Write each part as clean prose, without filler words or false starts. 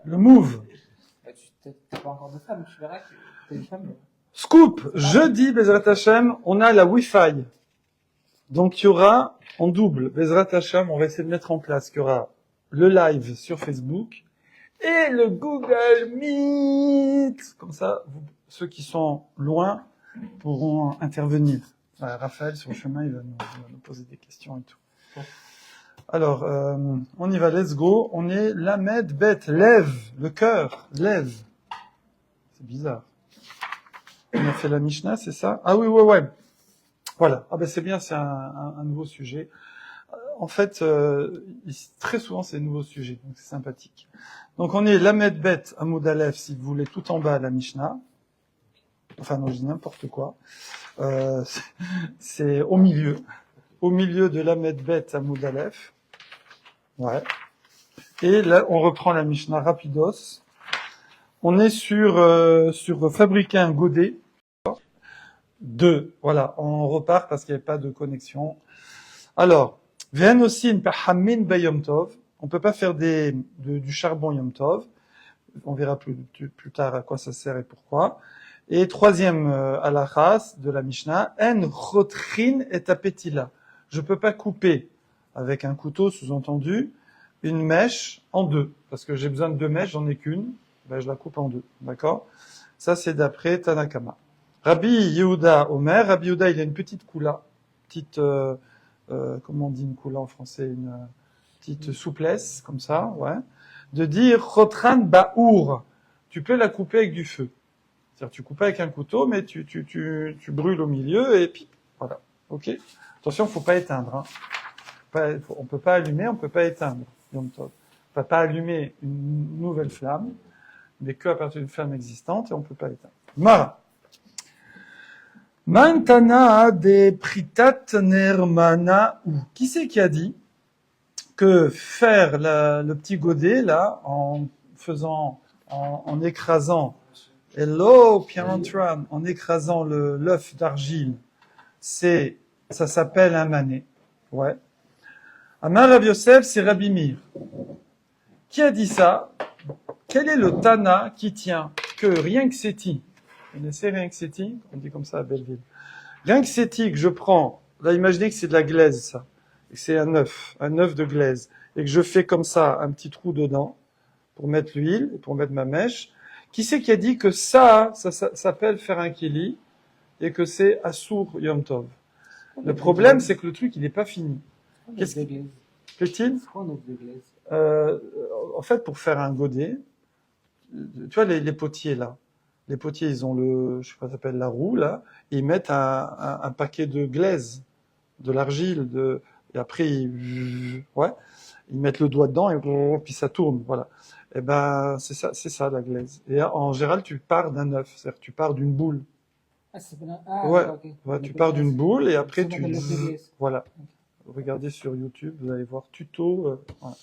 le move. T'as pas encore de femme, tu verras que t'as une femme. Scoop, jeudi, Bezrat Hashem, on a la Wi-Fi. Donc il y aura en double, Bezrat Hashem, on va essayer de mettre en place qu'il y aura le live sur Facebook et le Google Meet. Comme ça, ceux qui sont loin pourront intervenir. Raphaël, sur le chemin, il va nous poser des questions et tout. Alors, on y va, let's go. On est Lamed Bet, lève, le cœur, lève. C'est bizarre. On a fait la Mishnah, c'est ça? Ah oui, ouais. Voilà. Ah ben c'est bien, c'est un nouveau sujet. En fait, très souvent c'est un nouveau sujet, donc c'est sympathique. Donc on est Lamed Bet, Amoud Aleph, si vous voulez, tout en bas la Mishnah. Enfin non, je dis n'importe quoi. C'est au milieu de Lamed Bet, Amoud Aleph. Ouais. Et là, on reprend la Mishnah rapidos. On est sur fabriquer un godet. 2. Voilà, on repart parce qu'il n'y avait pas de connexion. Alors, viennent aussi une pahamin be Yom Tov. On peut pas faire du charbon Yom Tov. On verra plus tard à quoi ça sert et pourquoi. Et troisième halachas de la Mishnah, en chotrin et apetila. Je peux pas couper avec un couteau, sous-entendu, une mèche en deux. Parce que j'ai besoin de 2 mèches, j'en ai qu'une. Ben, je la coupe en 2. D'accord? Ça, c'est d'après Tanakama. Rabbi Yehuda Omer, Rabbi Yehuda, il a une petite koula, comment on dit une koula en français, une petite souplesse, comme ça, ouais, de dire chotran ba'our. Tu peux la couper avec du feu. C'est-à-dire, tu coupes avec un couteau, mais tu brûles au milieu, et puis, voilà. Ok? Attention, faut pas éteindre, hein. On peut pas allumer, on peut pas éteindre. Yom Tov. On peut pas allumer une nouvelle flamme, mais que à partir d'une flamme existante, et on peut pas éteindre. Mara. Mantana de pritat nermana ou. Qui c'est qui a dit que faire le petit godet, là, en écrasant, hello, Pierre-Antoine, en écrasant l'œuf d'argile, ça s'appelle un mané. Ouais. Amar Rav Yosef, c'est Rabbi Meir. Qui a dit ça? Quel est le Tana qui tient que rien que c'est dit? Vous connaissez rien que c'est dit? On dit comme ça à Belleville. Rien que c'est dit que je prends, là imaginez que c'est de la glaise ça, et que c'est un œuf de glaise, et que je fais comme ça un petit trou dedans pour mettre l'huile et pour mettre ma mèche. Qui c'est qui a dit que ça s'appelle faire un keli et que c'est Assour Yom Tov? Le problème c'est que le truc il n'est pas fini. Qu'est-ce qu'il en fait, pour faire un godet, tu vois les potiers là. Les potiers, ils ont je sais pas, ça s'appelle la roue là, et ils mettent un paquet de glaise, de l'argile, et après ils mettent le doigt dedans et puis ça tourne, voilà. Et ben c'est ça la glaise. Et en général, tu pars d'un œuf, c'est-à-dire tu pars d'une boule. Ouais, tu pars d'une boule et après voilà. Regardez sur YouTube, vous allez voir tuto. Voilà.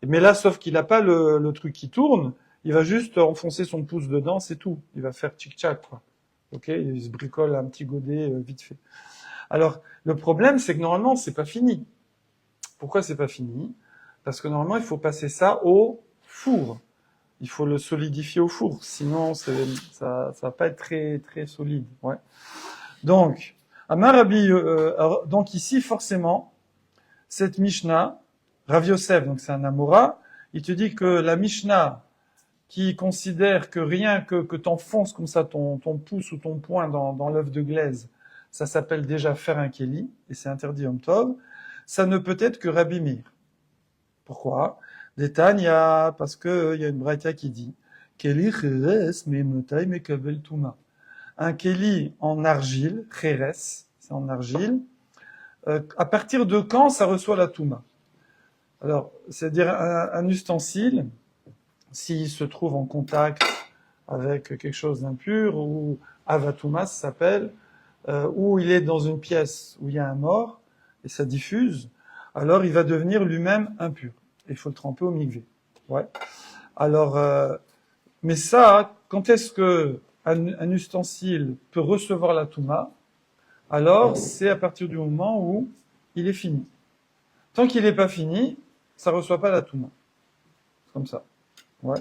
Mais là, sauf qu'il n'a pas le truc qui tourne. Il va juste enfoncer son pouce dedans, c'est tout. Il va faire tchic-tchac, quoi. Ok? Il se bricole un petit godet vite fait. Alors, le problème, c'est que normalement, c'est pas fini. Pourquoi c'est pas fini? Parce que normalement, il faut passer ça au four. Il faut le solidifier au four. Sinon, ça va pas être très, très solide. Ouais. Donc, Amarabi, donc ici, forcément, cette Mishnah, Rav Yosef, donc c'est un Amora, il te dit que la Mishnah, qui considère que rien que t'enfonces comme ça ton pouce ou ton poing dans l'œuf de glaise, ça s'appelle déjà faire un keli, et c'est interdit Yom Tov, ça ne peut être que Rabbi Meir. Pourquoi? Détagne, parce que il y a une braïta qui dit Keli cheres me'motai mekabel tuma. Un keli en argile, cheres, c'est en argile, à partir de quand ça reçoit la touma? Alors, c'est-à-dire un ustensile, s'il se trouve en contact avec quelque chose d'impur, ou avatouma, ça s'appelle, ou il est dans une pièce où il y a un mort, et ça diffuse, alors il va devenir lui-même impur. Et il faut le tremper au mikvé. Ouais. Alors, mais ça, quand est-ce que un ustensile peut recevoir la touma? Alors, c'est à partir du moment où il est fini. Tant qu'il n'est pas fini, ça reçoit pas la touma. Comme ça. Ouais.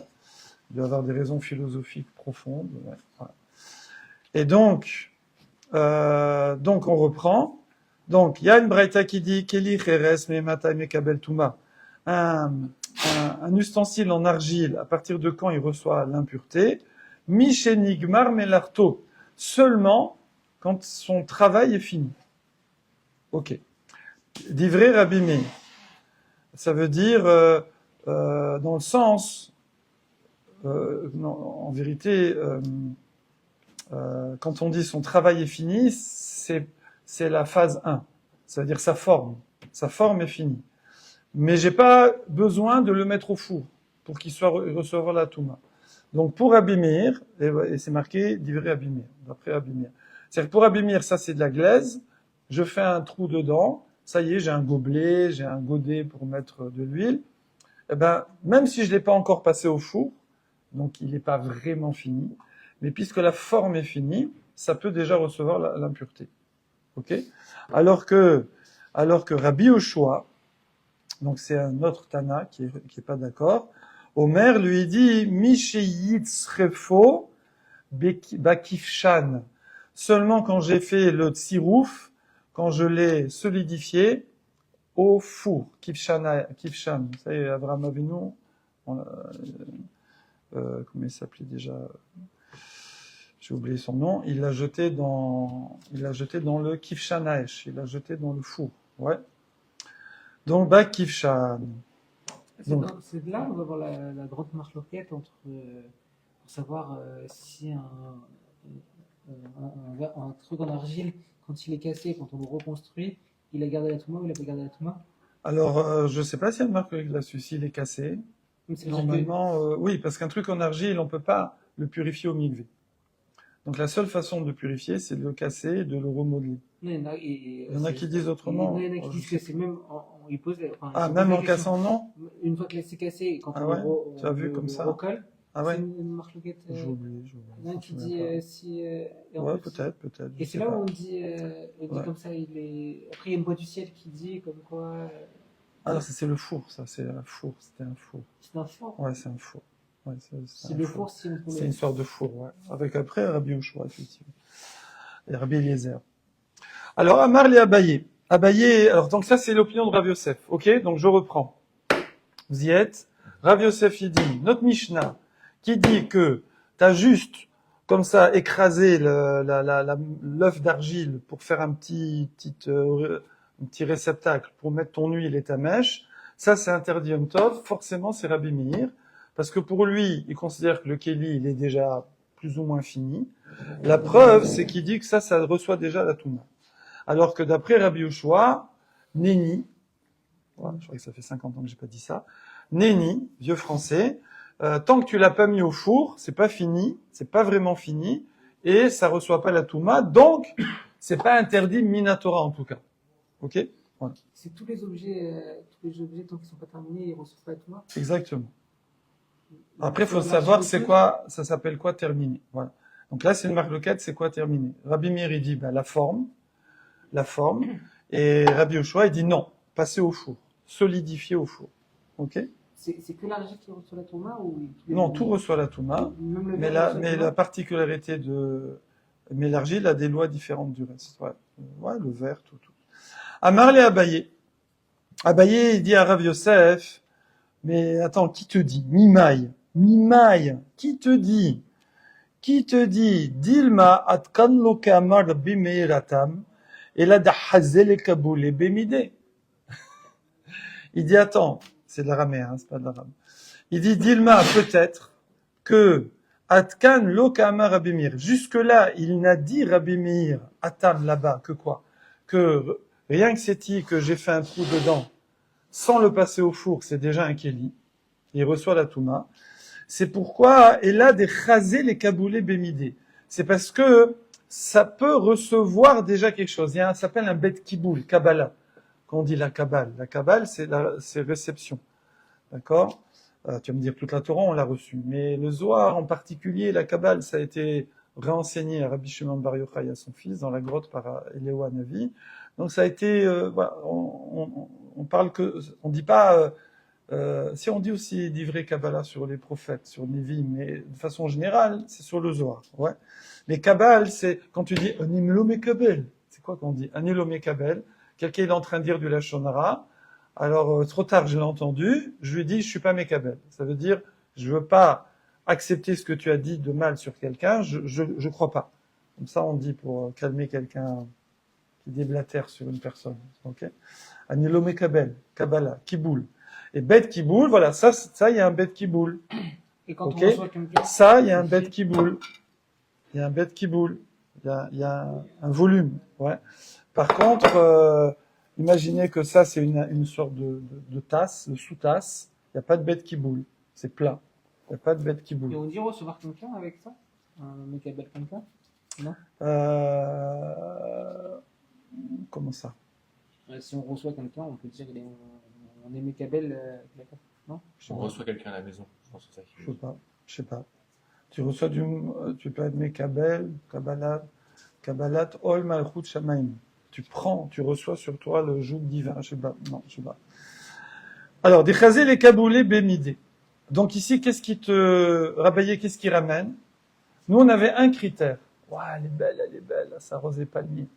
Il doit avoir des raisons philosophiques profondes. Ouais, voilà. Et donc on reprend. Donc, il y a une braïta qui dit Keli cheres me matai mekabel tuma. Un ustensile en argile, à partir de quand il reçoit l'impureté? Mishenigmar melarto. Seulement quand son travail est fini. Ok. Divrei Rabbi Meir. Ça veut dire, dans le sens, non, en vérité, quand on dit son travail est fini, c'est la phase 1. Ça veut dire sa forme. Sa forme est finie. Mais j'ai pas besoin de le mettre au four pour qu'il soit recevoir la touma. Donc pour Rabbi Meir, et c'est marqué divrei Rabbi Meir, d'après Rabbi Meir. C'est-à-dire que pour Rabbi Meir, ça c'est de la glaise, je fais un trou dedans, ça y est, j'ai un gobelet, j'ai un godet pour mettre de l'huile. Eh ben, même si je l'ai pas encore passé au four, donc il n'est pas vraiment fini, mais puisque la forme est finie, ça peut déjà recevoir l'impureté. Ok? Alors que Rabbi Yoshua, donc c'est un autre Tana qui est pas d'accord, Omer lui dit Misheyitzrefo bakifshan. Seulement quand j'ai fait le tsirouf, quand je l'ai solidifié au four, kifshan. Vous savez, Abraham Avinu, comment il s'appelait déjà? J'ai oublié son nom. Il l'a jeté dans le kifshanaesh. Il l'a jeté dans le four. Ouais. Donc, kifshan. C'est de là où on va voir la grande marloquette entre pour savoir si un truc en argile, quand il est cassé, quand on le reconstruit, il a gardé la touma ou il a pas gardé la touma? Alors, je sais pas s'il y a une marque là-dessus, s'il est cassé. Normalement, oui, parce qu'un truc en argile, on peut pas le purifier au mikvé. Donc la seule façon de purifier, c'est de le casser et de le remodeler. Non, il y en a qui disent autrement. Il y en a qui disent que c'est même ils posent même en cassant, non? Une fois que c'est cassé, quand on tu as vu comme ça? recolle, ouais. c'est une marloquette. J'ai oublié. Il y en a qui dit si. Ouais, peut-être. Et c'est là où on dit comme ça. Après, il y a une voix du ciel qui dit comme quoi. Alors c'est le four, ça. C'est un four. C'était un four. C'est un four. Ouais, c'est un four. Ouais, c'est le four, c'est une sorte de four, ouais. Avec après Rabbi Yoshua, effectivement. Et Rabbi Eliezer. Alors, Amar li Abaye. Abaye, alors donc ça c'est l'opinion de Rav Yosef. Ok, donc je reprends. Vous y êtes. Rav Yosef, il dit, notre Mishnah, qui dit que t'as juste, comme ça, écrasé l'œuf d'argile pour faire un petit réceptacle pour mettre ton huile et ta mèche, ça c'est interdit Yom Tov, forcément c'est Rabbi Meir, parce que pour lui, il considère que le Kéli, il est déjà plus ou moins fini. La preuve, c'est qu'il dit que ça reçoit déjà la Touma. Alors que d'après Rabbi Yoshua, Néni, voilà, je crois que ça fait 50 ans que j'ai pas dit ça, Néni, vieux français, tant que tu l'as pas mis au four, c'est pas fini, c'est pas vraiment fini, et ça reçoit pas la Touma, donc c'est pas interdit Minatora en tout cas. Ok? Voilà. C'est tous les objets tant qu'ils sont pas terminés, ils reçoivent pas la Touma? Exactement. Après, il faut savoir c'est quoi, ça s'appelle quoi terminé. Voilà. Donc là, c'est une marloquette, c'est quoi terminé? Rabbi Meir, il dit, la forme. Et Rabbi Yoshua, il dit non, passer au four, solidifier au four. Ok? C'est que l'argile qui reçoit la touma ou? Non, tout reçoit la touma. Mais la particularité mais l'argile a des lois différentes du reste. Ouais, le verre, tout. Amar le Abaye. Abaye, il dit à Rav Yosef, mais attends, qui te dit? Mimaï, qui te dit? Dilma atkan lo kamar bimeiratam, et là dahazel kaboul et bemide. Il dit, attends, c'est de l'araméen, c'est pas de l'arabe. Il dit, Dilma, peut-être que atkan lo kamar Rabbi Meir. Jusque-là, il n'a dit Rabbi Meir, atam là-bas, que quoi? Que rien que c'est dit que j'ai fait un trou dedans, sans le passer au four, c'est déjà un kéli. Il reçoit la touma. C'est pourquoi, et là, des chazés les kaboulés bémidés. C'est parce que ça peut recevoir déjà quelque chose. Ça s'appelle un bet kiboul, kabbalah. Quand on dit la kabbale. La kabbale, c'est réception. D'accord? Tu vas me dire, toute la Torah, on l'a reçue. Mais le Zohar, en particulier, la kabbale, ça a été réenseigné à Rabbi Shimon Bar Yochai, à son fils, dans la grotte par Eliyahu Hanavi. Donc ça a été, voilà, on parle on dit pas, Si on dit aussi d'ivrei Kabbalah sur les prophètes, sur Nevi, mais de façon générale, c'est sur le Zohar. Ouais. Mais Kabbal, c'est quand tu dis Animlo Mekabel. C'est quoi qu'on dit Animlo Mekabel. Quelqu'un est en train de dire du Lashon Hara. Alors, trop tard, je l'ai entendu. Je lui dis, je suis pas Mekabel. Ça veut dire, je veux pas accepter ce que tu as dit de mal sur quelqu'un. Je crois pas. Comme ça, on dit pour calmer quelqu'un qui déblatère sur une personne. Ok Anilo Mekabel, Kabbalah, Kiboul. Et Bet Kiboul, voilà, ça, il y a un Bet Kiboul. Et quand Okay. on reçoit quelqu'un, ça, il y a un Bet Kiboul. Il y a un Bet Kiboul. Il y a un volume. Ouais. Par contre, imaginez que ça, c'est une sorte de tasse, de sous-tasse. Il n'y a pas de Bet Kiboul. C'est plat. Il n'y a pas de Bet Kiboul. et on dit recevoir quelqu'un avec ça, un mec appelle quelqu'un, non? Comment ça? Si on reçoit quelqu'un, on peut dire on est Mekabel, non? On reçoit quelqu'un à la maison, je pense que c'est ça qui... Je sais pas. Tu reçois tu peux être Mekabel, Kabbalat, Ol Malchut Shamaim. Tu reçois sur toi le joug divin. Je sais pas. Non, je sais pas. Alors, Dechazé les Kaboulé Bémidé. Donc ici, Rabaye, qu'est-ce qui ramène? Nous, on avait un critère. Waouh, elle est belle, ça rosé palmier.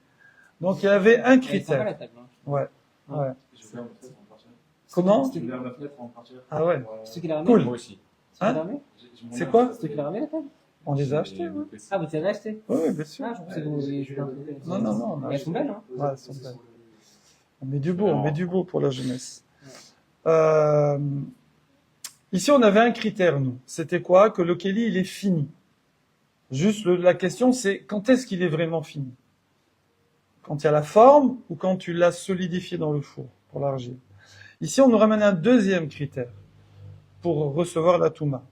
Donc il y avait un critère. La table, hein. Ouais. Ouais. Je vais ouvrir ma fenêtre avant de partir. Comment? Je vais ouvrir ma fenêtre avant de partir. Ah ouais. C'est toi qui l'as ramené? Cool. Moi aussi. C'est toi qui Hein? l'as ramené? C'est quoi? C'est toi qui l'as ramené la table? On les a achetés, ouais. Ah, vous t'avez acheté? Oui, bien sûr. Ah, je pensais que vous aviez joué un truc. Non, on a Elles sont belles, hein? Ouais, elles sont belles. On met du beau pour la jeunesse. Ici, on avait un critère, nous. C'était quoi? Que le Kéli, il est fini. Juste, la question, c'est quand est-ce qu'il est vraiment fini? Quand il y a la forme ou quand tu l'as solidifié dans le four pour l'argile. Ici, on nous ramène un deuxième critère pour recevoir la Touma.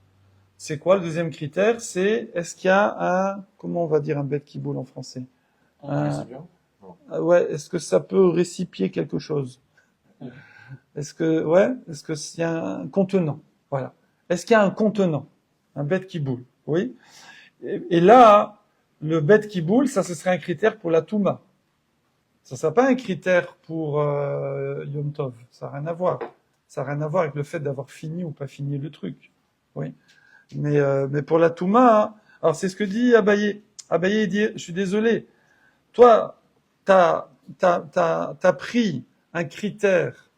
C'est quoi le deuxième critère? C'est est-ce qu'il y a comment on va dire un bête qui boule en français? C'est bien. Ouais, est-ce que ça peut récipier quelque chose? Est-ce qu'il y a un contenant? Voilà. Est-ce qu'il y a un contenant? Un bête qui boule. Oui. Et là, le bête qui boule, ça, ce serait un critère pour la Touma. Ça ne sera pas un critère pour Yom Tov. Ça n'a rien à voir. Ça n'a rien à voir avec le fait d'avoir fini ou pas fini le truc. Oui. Mais pour la Touma, alors c'est ce que dit Abaye. Abaye dit, je suis désolé. Toi, t'as pris un critère,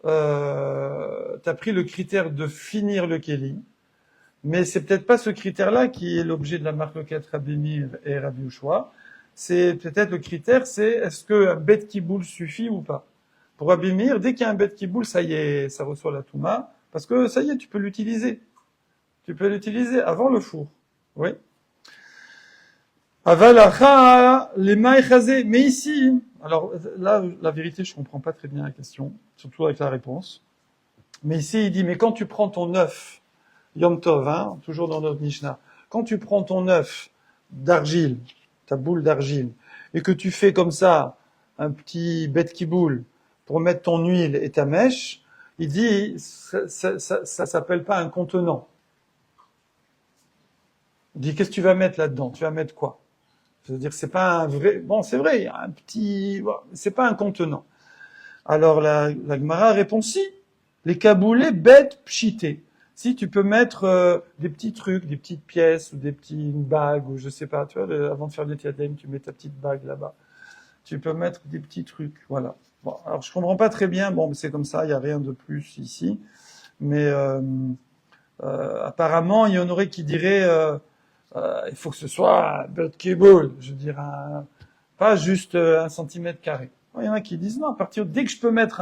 t'as pris le critère de finir le Kéli, mais c'est peut-être pas ce critère-là qui est l'objet de la marloquette Rabbi Meir et Rabbi Yehoshua. C'est peut-être le critère, c'est est-ce que un bête qui boule suffit ou pas. Pour Rabbi Meir, dès qu'il y a un bête qui boule, ça y est, ça reçoit la Touma, parce que ça y est, tu peux l'utiliser. Tu peux l'utiliser avant le four. Oui. Avalacha les maïchazé. Mais ici, alors là, la vérité, je comprends pas très bien la question, surtout avec la réponse. Mais ici, il dit, mais quand tu prends ton œuf, Yom Tov, hein, toujours dans notre Mishnah, quand tu prends ton œuf d'argile, ta boule d'argile, et que tu fais comme ça, un petit bête qui boule, pour mettre ton huile et ta mèche, il dit, ça s'appelle pas un contenant. Il dit, qu'est-ce que tu vas mettre là-dedans? Tu vas mettre quoi? Je veux dire, c'est pas un vrai, bon, c'est vrai, il y a un petit, c'est pas un contenant. Alors, la Gemara répond si. Les kaboulés bêtes pchités. Si tu peux mettre des petits trucs, des petites pièces ou des petites bagues ou je sais pas, tu vois, avant de faire des diadèmes, tu mets ta petite bague là-bas. Tu peux mettre des petits trucs, voilà. Bon, alors je comprends pas très bien. Bon, c'est comme ça, il y a rien de plus ici. Mais apparemment, il y en aurait qui diraient il faut que ce soit un bête qui boule, je veux dire pas juste 1 centimètre carré. Il y en a qui disent non, à partir dès que je peux mettre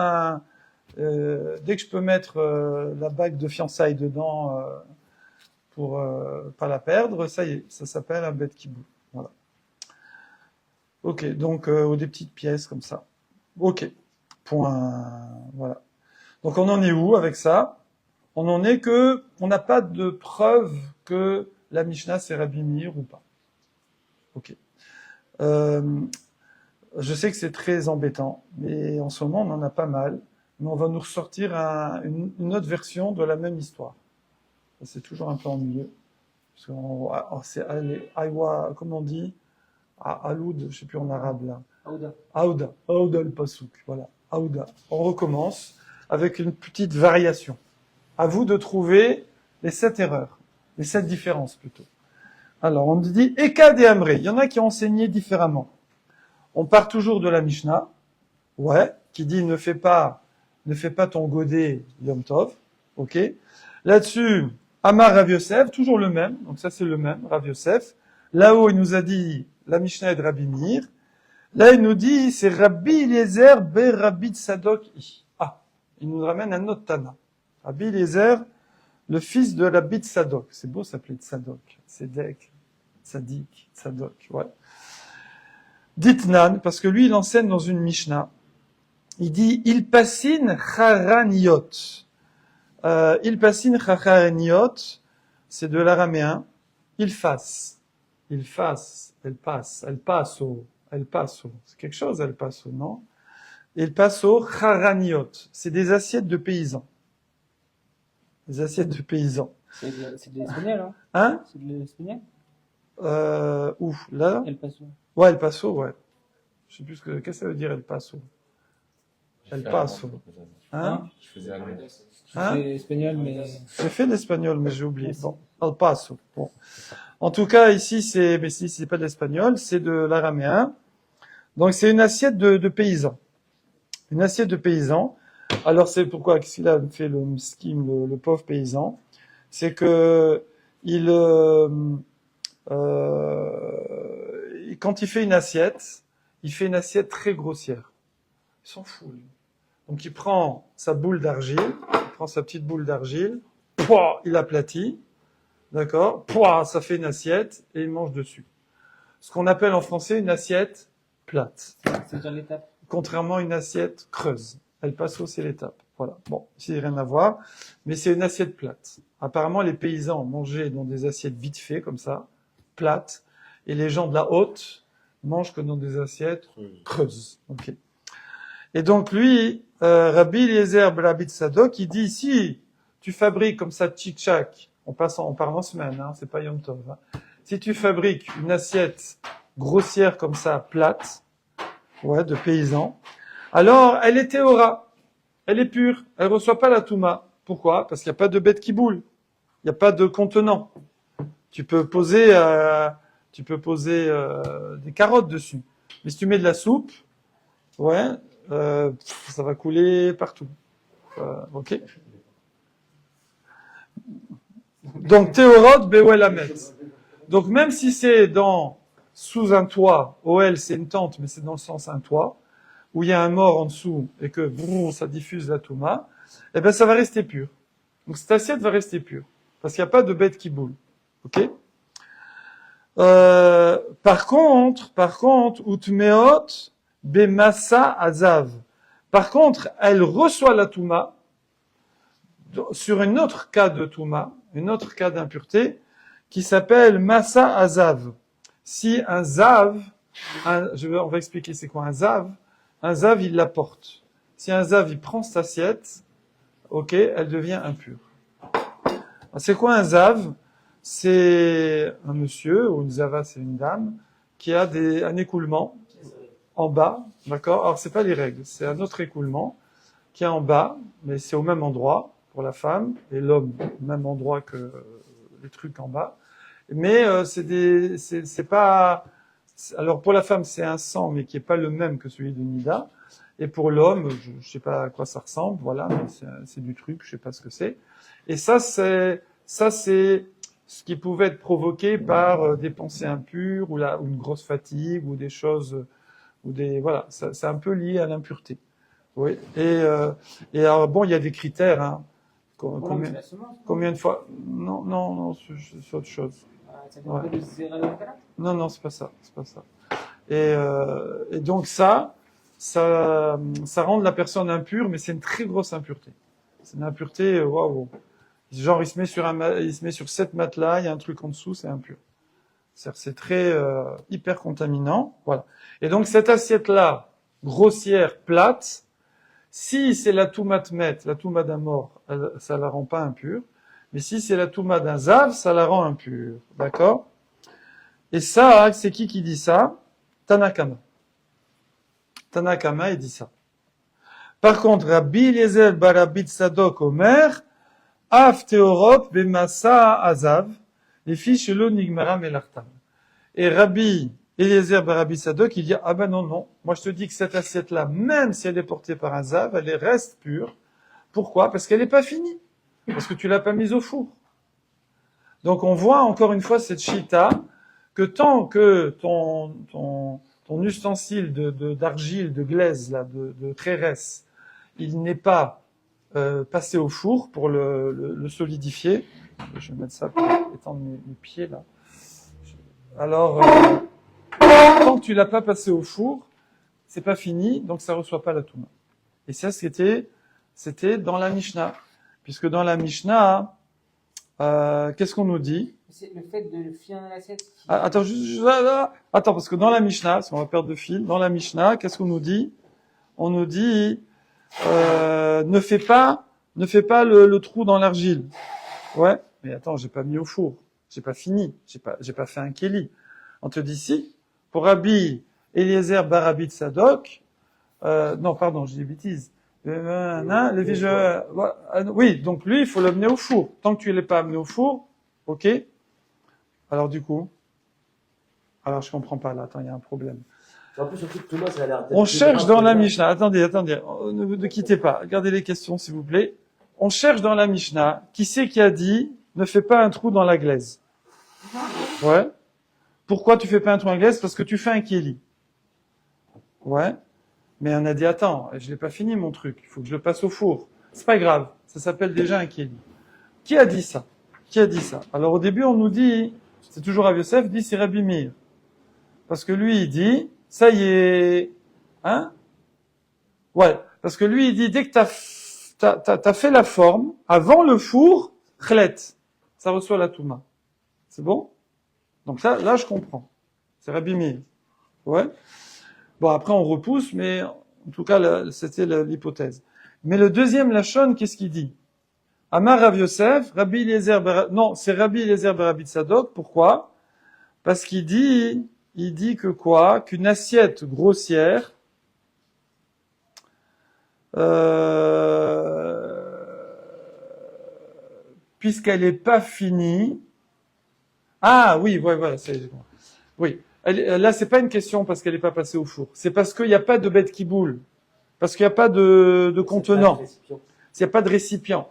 la bague de fiançailles dedans pour pas la perdre, ça y est, ça s'appelle un bête qui boule. Voilà. Ok, donc ou des petites pièces comme ça. Ok, point. Voilà. Donc on en est où avec ça? On en est que on n'a pas de preuve que la Mishnah c'est Rabbi Meir ou pas. Ok. Je sais que c'est très embêtant, mais en ce moment on en a pas mal. Mais on va nous ressortir une autre version de la même histoire. C'est toujours un peu ennuyeux. C'est Aïwa, comment on dit? Aloud, je sais plus en arabe là. Aouda. Aouda le pasouk, voilà. Aouda. On recommence avec une petite variation. À vous de trouver les 7 erreurs, les 7 différences plutôt. Alors, on dit Eka de Amré. Il y en a qui ont enseigné différemment. On part toujours de la Mishnah, ouais, qui dit ne fais pas ton godet Yom Tov, ok. Là-dessus, Amar Rav Yosef, toujours le même, donc ça c'est le même, Rav Yosef. Là-haut, il nous a dit la Mishnah est de Rabbi Meir. Là, il nous dit c'est Rabbi Eliezer be Rabbi Tzadok I. Ah, il nous ramène un autre Tana. Rabbi Eliezer, le fils de Rabbi Tzadok. C'est beau s'appeler Tzadok. Tzedek, Tzadik, Tzadok, ouais. Ditnan, parce que lui, il enseigne dans une Mishnah. Il dit, il passine charaniot. Il passine charaniot, c'est de l'araméen. Il fasse. Il fasse. Elle passe. Elle passe au. Elle passe au. C'est quelque chose, elle passe au, non? Il passe au charaniot. C'est des assiettes de paysans. Des assiettes de paysans. C'est de l'espagnol, hein? Hein? C'est de l'espagnol? Ouf, là? El Paso. Ouais, El Paso, ouais. Je sais plus qu'est-ce que ça veut dire El Paso. El Paso. Hein? Je faisais allemand. Hein? C'est espagnol, mais... J'ai fait l'espagnol, mais j'ai oublié. Bon, El Paso. Bon. En tout cas, ici, mais si c'est pas de l'espagnol, c'est de l'araméen. Donc, c'est une assiette de paysans. Une assiette de paysans. Alors, c'est pourquoi, qu'est-ce qu'il a fait le miskin, le pauvre paysan? C'est que, quand il fait une assiette, il fait une assiette très grossière. Il s'en fout, lui. Donc, il prend sa boule d'argile, il prend sa petite boule d'argile, pouah, il aplatit, d'accord, pouah, ça fait une assiette, et il mange dessus. Ce qu'on appelle en français une assiette plate. C'est dans l'étape. Contrairement à une assiette creuse. El Paso, c'est l'étape. Voilà. Bon, ici, rien à voir. Mais c'est une assiette plate. Apparemment, les paysans mangeaient dans des assiettes vite fait, comme ça, plates. Et les gens de la haute mangent que dans des assiettes creuses. Ok. Et donc, lui, Rabbi Eliezer Rabbi Tzadok, il dit ici, tu fabriques comme ça, tchik-tchak, on parle en semaine, hein, c'est pas Yom Tov, hein. Si tu fabriques une assiette grossière comme ça, plate, ouais, de paysan, alors elle est théora, elle est pure, elle reçoit pas la touma. Pourquoi? Parce qu'il n'y a pas de bête qui boule, il n'y a pas de contenant. Tu peux poser des carottes dessus. Mais si tu mets de la soupe, ouais, ça va couler partout. Ok. Donc théorot bewelamet. Donc même si c'est sous un toit, OL c'est une tente, mais c'est dans le sens un toit, où il y a un mort en dessous et que ça diffuse la touma, eh ben ça va rester pur. Donc cette assiette va rester pure, parce qu'il n'y a pas de bête qui boule. Ok. Par contre, utmeot bemassa azav. Par contre, elle reçoit la touma sur un autre cas de touma, un autre cas d'impureté, qui s'appelle massa azav. Si un zav, on va expliquer c'est quoi un zav. Un zav, il la porte. Si un zav, il prend cette assiette, ok, elle devient impure. Alors, c'est quoi un zav? C'est un monsieur, ou une zava, c'est une dame, qui a un écoulement en bas, d'accord? Alors, c'est pas les règles, c'est un autre écoulement qui est en bas, mais c'est au même endroit pour la femme, et l'homme au même endroit que les trucs en bas. Mais c'est pas... Alors, pour la femme, c'est un sang, mais qui est pas le même que celui de Nida. Et pour l'homme, je sais pas à quoi ça ressemble, voilà, mais c'est du truc, je sais pas ce que c'est. Et ça, c'est ce qui pouvait être provoqué par des pensées impures ou une grosse fatigue ou des choses voilà, c'est un peu lié à l'impureté. Oui. Et alors bon, il y a des critères, hein. Combien de fois? Non, c'est autre chose. Ça dépend de zéro. Non, c'est pas ça. Et donc ça rend la personne impure, mais c'est une très grosse impureté. C'est une impureté, waouh. Genre, il se met sur 7 matelas, il y a un truc en dessous, c'est impur. C'est très hyper contaminant, voilà. Et donc cette assiette-là, grossière, plate, si c'est la touma tmet, la touma d'un mort, ça la rend pas impure. Mais si c'est la touma d'un zav, ça la rend impure, d'accord? Et ça, c'est qui dit ça? Tanakama. Tanakama, il dit ça. Par contre, Rabbi Eliezer bar Rabbi Tzadok Omer, Av Teorot Bemasa Azav, les fiches Shelo Nigmara Melartam. Et Rabbi Eliezer bar Rabbi Tzadok, il dit, ah ben non, moi je te dis que cette assiette-là, même si elle est portée par un Zav, elle reste pure. Pourquoi? Parce qu'elle n'est pas finie. Parce que tu l'as pas mise au four. Donc on voit encore une fois cette chita, que tant que ton ustensile d'argile, de glaise, là, de trérès, il n'est pas passé au four pour le solidifier. Je vais mettre ça pour étendre mes pieds là. Alors, tant que tu l'as pas passé au four, c'est pas fini, donc ça reçoit pas la touma. Et ça, c'était dans la Mishnah, puisque dans la Mishnah, qu'est-ce qu'on nous dit? C'est le fait de fier dans l'assiette. Attends, attends, parce que dans la Mishnah, parce qu'on va perdre de fil, dans la Mishnah, qu'est-ce qu'on nous dit? On nous dit, ne fais pas le trou dans l'argile. Ouais, mais attends, j'ai pas mis au four, j'ai pas fini, j'ai pas fait un keli. On te dit si, pour Rabbi Eliezer bar Rabbi Tzadok, non, pardon, j'ai des bêtises. Oui, donc lui, il faut l'amener au four. Tant que tu l'as pas amené au four, ok. Alors du coup, alors je comprends pas là. Attends, il y a un problème. En plus, surtout que Thomas, ça a l'air. On cherche dans la Mishnah. Attendez, ne quittez pas. Regardez les questions, s'il vous plaît. On cherche dans la Mishnah. Qui c'est qui a dit ne fais pas un trou dans la glaise? Ouais. Pourquoi tu fais pas un trou dans la glaise? Parce que tu fais un keli. Ouais. Mais on a dit, attends, je l'ai pas fini mon truc, il faut que je le passe au four. C'est pas grave, ça s'appelle déjà un keli. Qui a dit ça? Alors au début, on nous dit, c'est toujours Rav Yosef, dit c'est Rabbi Meir. Parce que lui, il dit, ça y est, hein? Ouais, parce que lui, il dit, dès que t'as fait la forme, avant le four, chlet, ça reçoit la touma. C'est bon? Donc ça, là, je comprends. C'est Rabbi Meir. Ouais. Bon, après, on repousse, mais en tout cas, c'était l'hypothèse. Mais le deuxième Lachon, qu'est-ce qu'il dit? Amar Rav Yosef, Rabbi Eliezer non, c'est Rabbi Eliezer bar Rabbi Tzadok. Pourquoi? Parce qu'il dit que quoi? Qu'une assiette grossière, puisqu'elle est pas finie, ah oui, ouais, oui. Là, c'est pas une question parce qu'elle n'est pas passée au four. C'est parce qu'il n'y a pas de bête qui boule. Parce qu'il n'y a pas de contenant. Il n'y a pas de récipient.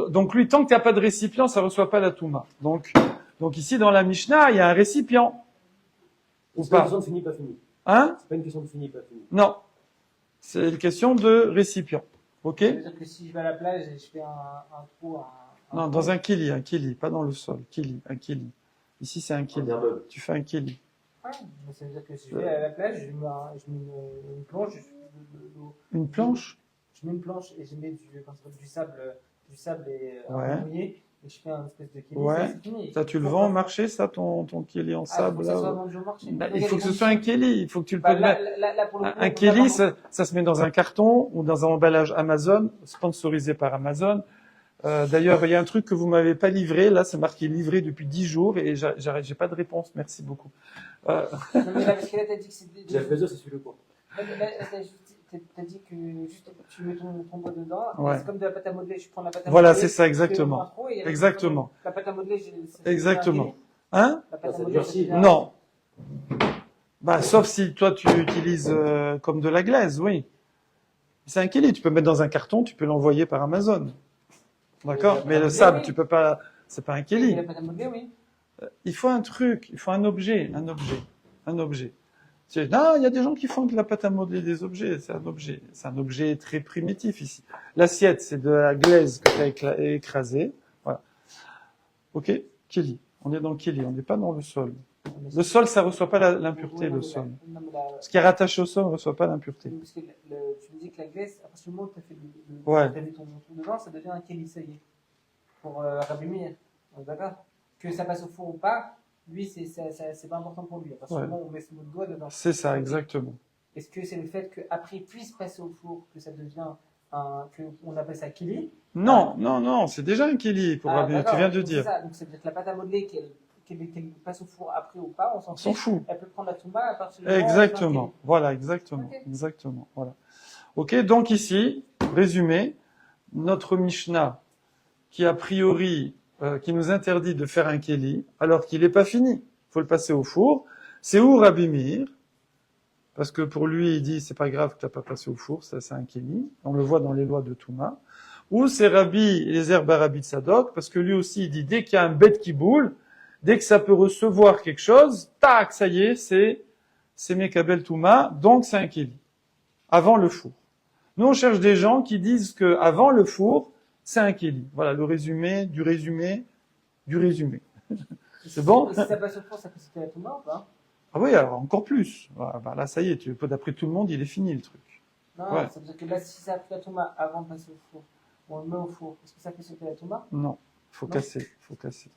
Donc lui, tant qu'il n'y a pas de récipient, ça reçoit pas la touma. Donc ici, dans la Mishnah, il y a un récipient. Ou c'est pas pas? une question de fini, pas fini. Hein? C'est pas une question de fini, pas fini. Non. C'est une question de récipient. Ok? Ça veut dire que si je vais à la plage et je fais un trou, Non, dans un kili, pas dans le sol. Un kili. Ici, c'est un kili. Tu fais un kili. Ouais, mais ça veut dire que si je vais à la plage, je mets une planche. Une planche? Je mets une planche et je mets du sable et Ouais. mouillé et je fais un espèce de kili. Ouais. Ça, c'est fini. Ça, tu le vends au marché, ça, ton kili en sable, Ça soit là? vendu au marché. Bah, il faut que ce soit un keli. Il faut que tu le Bah, peux mettre. là, pour le coup, Un keli, ça se met dans un carton ou dans un emballage Amazon, sponsorisé par Amazon. D'ailleurs, il y a un truc que vous m'avez pas livré. Là, c'est marqué livré depuis 10 jours et j'ai pas de réponse. Merci beaucoup. Non, mais là, parce que là, t'as dit que c'était. Jeff Bezos, c'est celui le quoi. Là, t'as dit que juste tu mets ton doigt dedans. Ouais. C'est comme de la pâte à modeler. Je prends la pâte à modeler. Voilà, c'est ça, exactement. je fais un trou et Exactement. La pâte à modeler, c'est Exactement. Hein? La pâte à Ça modeler, durcit. Non. Bah, sauf si toi, tu utilises comme de la glaise, oui. C'est un keli. Tu peux mettre dans un carton, tu peux l'envoyer par Amazon. D'accord? Mais le sable, tu peux pas. C'est pas un keli. La pâte à modeler, oui. Il faut un truc, il faut un objet. Non, il y a des gens qui font de la pâte à modeler des objets, c'est un objet très primitif ici. L'assiette, c'est de la glaise que tu as écrasée, voilà. Ok, keli. On est dans le keli, on n'est pas dans le sol. Le sol, ça reçoit pas l'impureté, le sol. Ce qui est rattaché au sol ne reçoit pas l'impureté. Parce que tu me dis que la glaise, à partir du moment où tu as fait Ouais. t'as mis ton trou dedans, ça devient un keli, ça y est. Pour Rabbi Meir. On est d'accord? Que ça passe au four ou pas, lui, c'est pas important pour lui. À partir du moment où on met son doigt dedans. C'est ça, exactement. Est-ce que c'est le fait qu'après il puisse passer au four que ça devient qu'on appelle ça kili? Non, c'est déjà un keli pour Rabbi, tu viens de dire. C'est ça. Donc ça veut dire que la pâte à modeler qu'elle passe au four après ou pas, on s'en fout. Elle peut prendre la touma à partir du moment où Exactement. on Voilà, exactement. Okay. Exactement. Voilà. Ok, donc ici, résumé, notre Mishnah, qui a priori, qui nous interdit de faire un keli, alors qu'il n'est pas fini, il faut le passer au four, c'est où Rabbi Meir? Parce que pour lui, il dit, c'est pas grave que tu n'as pas passé au four, ça c'est un keli, on le voit dans les lois de Touma. Ou c'est Rabbi Eliezer bar Rabbi Tzadok, parce que lui aussi, il dit, dès qu'il y a un bête qui boule, dès que ça peut recevoir quelque chose, tac, ça y est, c'est Mekabel Touma, donc c'est un keli. Avant le four. Nous, on cherche des gens qui disent que avant le four, c'est un keli. Voilà, le résumé, du résumé, du résumé. C'est bon? Et si ça passe au four, ça peut citer la Touma ou pas? Ah oui, alors encore plus. Voilà, bah là, ça y est, d'après tout le monde, il est fini le truc. Non, Ouais. ça veut dire que là, si ça a pris la Touma avant de passer au four, on le met au four, est-ce que ça peut citer la Touma? Non, faut Non. casser, faut casser.